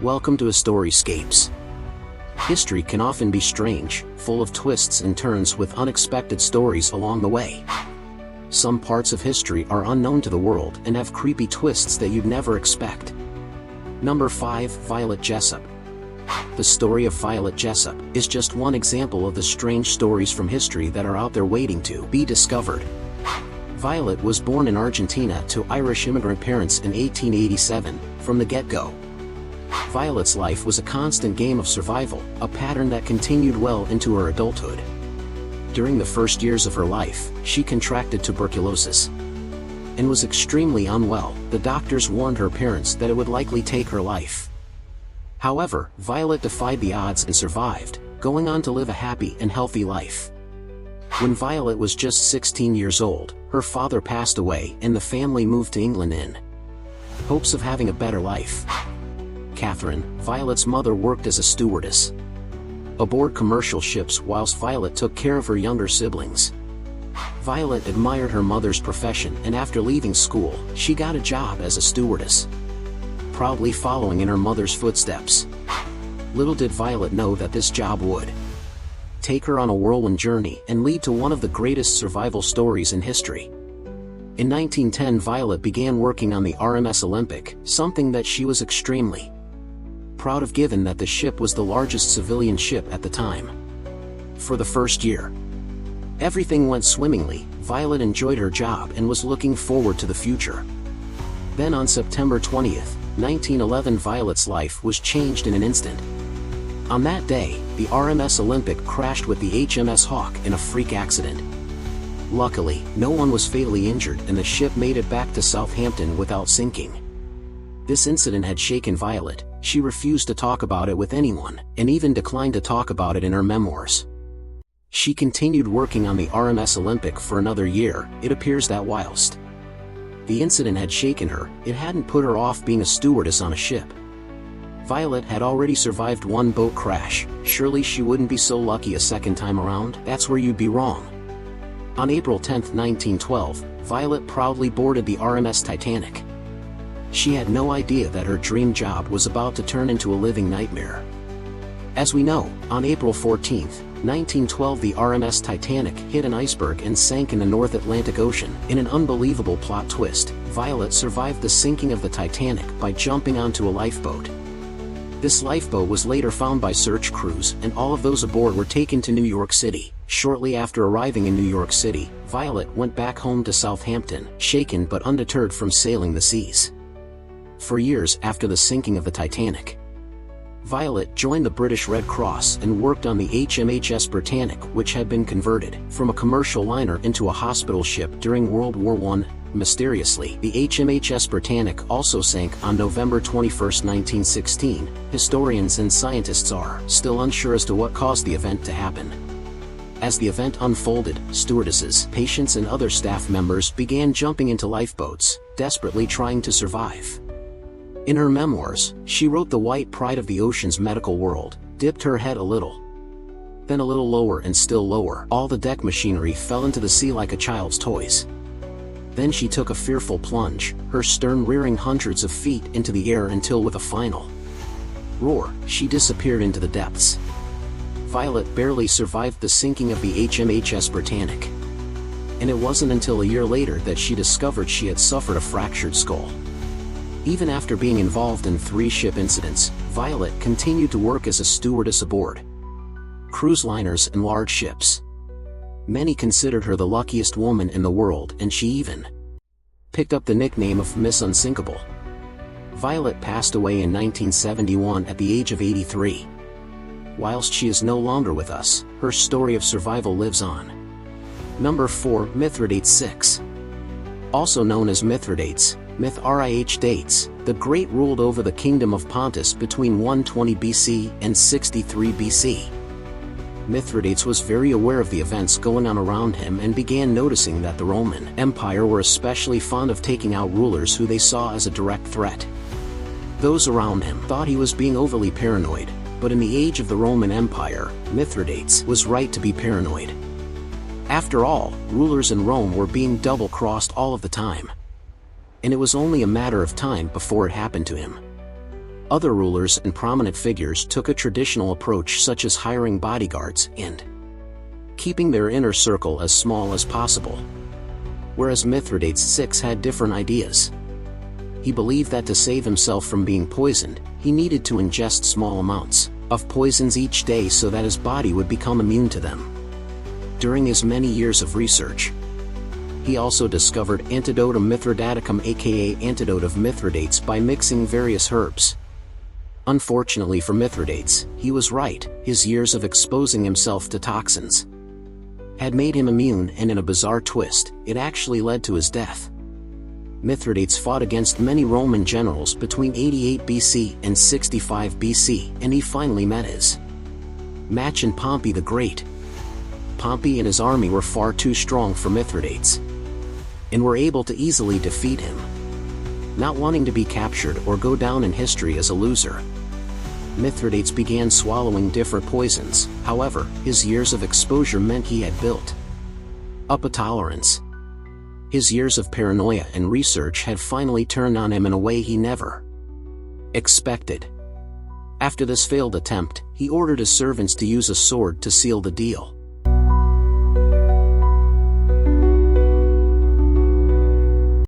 Welcome to Histori Scapes. History can often be strange, full of twists and turns with unexpected stories along the way. Some parts of history are unknown to the world and have creepy twists that you'd never expect. Number 5. Violet Jessup. The story of Violet Jessup is just one example of the strange stories from history that are out there waiting to be discovered. Violet was born in Argentina to Irish immigrant parents in 1887, from the get-go. Violet's life was a constant game of survival, a pattern that continued well into her adulthood. During the first years of her life, she contracted tuberculosis and was extremely unwell. The doctors warned her parents that it would likely take her life. However, Violet defied the odds and survived, going on to live a happy and healthy life. When Violet was just 16 years old, her father passed away and the family moved to England in hopes of having a better life. Catherine, Violet's mother, worked as a stewardess aboard commercial ships whilst Violet took care of her younger siblings. Violet admired her mother's profession, and after leaving school, she got a job as a stewardess, proudly following in her mother's footsteps. Little did Violet know that this job would take her on a whirlwind journey and lead to one of the greatest survival stories in history. In 1910, Violet began working on the RMS Olympic, something that she was extremely proud of given that the ship was the largest civilian ship at the time. For the first year, everything went swimmingly. Violet enjoyed her job and was looking forward to the future. Then on September 20th, 1911, Violet's life was changed in an instant. On that day, the RMS Olympic crashed with the HMS Hawk in a freak accident. Luckily, no one was fatally injured and the ship made it back to Southampton without sinking. This incident had shaken Violet. She refused to talk about it with anyone, and even declined to talk about it in her memoirs. She continued working on the RMS Olympic for another year. It appears that whilst the incident had shaken her, it hadn't put her off being a stewardess on a ship. Violet had already survived one boat crash. Surely she wouldn't be so lucky a second time around? That's where you'd be wrong. On April 10, 1912, Violet proudly boarded the RMS Titanic. She had no idea that her dream job was about to turn into a living nightmare. As we know, on April 14, 1912, the RMS Titanic hit an iceberg and sank in the North Atlantic Ocean. In an unbelievable plot twist, Violet survived the sinking of the Titanic by jumping onto a lifeboat. This lifeboat was later found by search crews, and all of those aboard were taken to New York City. Shortly after arriving in New York City, Violet went back home to Southampton, shaken but undeterred from sailing the seas. For years after the sinking of the Titanic, Violet joined the British Red Cross and worked on the HMHS Britannic, which had been converted from a commercial liner into a hospital ship during World War I. Mysteriously, the HMHS Britannic also sank on November 21, 1916. Historians and scientists are still unsure as to what caused the event to happen. As the event unfolded, stewardesses, patients and other staff members began jumping into lifeboats, desperately trying to survive. In her memoirs, she wrote, "The white pride of the ocean's medical world dipped her head a little, then a little lower and still lower. All the deck machinery fell into the sea like a child's toys. Then she took a fearful plunge, her stern rearing hundreds of feet into the air until with a final roar, she disappeared into the depths." Violet barely survived the sinking of the HMHS Britannic, and it wasn't until a year later that she discovered she had suffered a fractured skull. Even after being involved in 3 ship incidents, Violet continued to work as a stewardess aboard cruise liners and large ships. Many considered her the luckiest woman in the world, and she even picked up the nickname of Miss Unsinkable. Violet passed away in 1971 at the age of 83. Whilst she is no longer with us, her story of survival lives on. Number 4. Mithridates 6. Also known as Mithridates, Mithridates, the Great ruled over the kingdom of Pontus between 120 BC and 63 BC. Mithridates was very aware of the events going on around him and began noticing that the Roman Empire were especially fond of taking out rulers who they saw as a direct threat. Those around him thought he was being overly paranoid, but in the age of the Roman Empire, Mithridates was right to be paranoid. After all, rulers in Rome were being double-crossed all of the time, and it was only a matter of time before it happened to him. Other rulers and prominent figures took a traditional approach, such as hiring bodyguards and keeping their inner circle as small as possible. Whereas Mithridates VI had different ideas. He believed that to save himself from being poisoned, he needed to ingest small amounts of poisons each day so that his body would become immune to them. During his many years of research, he also discovered Antidotum Mithridaticum, aka Antidote of Mithridates, by mixing various herbs. Unfortunately for Mithridates, he was right. His years of exposing himself to toxins had made him immune, and in a bizarre twist, it actually led to his death. Mithridates fought against many Roman generals between 88 BC and 65 BC, and he finally met his match in Pompey the Great. Pompey and his army were far too strong for Mithridates, and were able to easily defeat him. Not wanting to be captured or go down in history as a loser, Mithridates began swallowing different poisons. However, his years of exposure meant he had built up a tolerance. His years of paranoia and research had finally turned on him in a way he never expected. After this failed attempt, he ordered his servants to use a sword to seal the deal.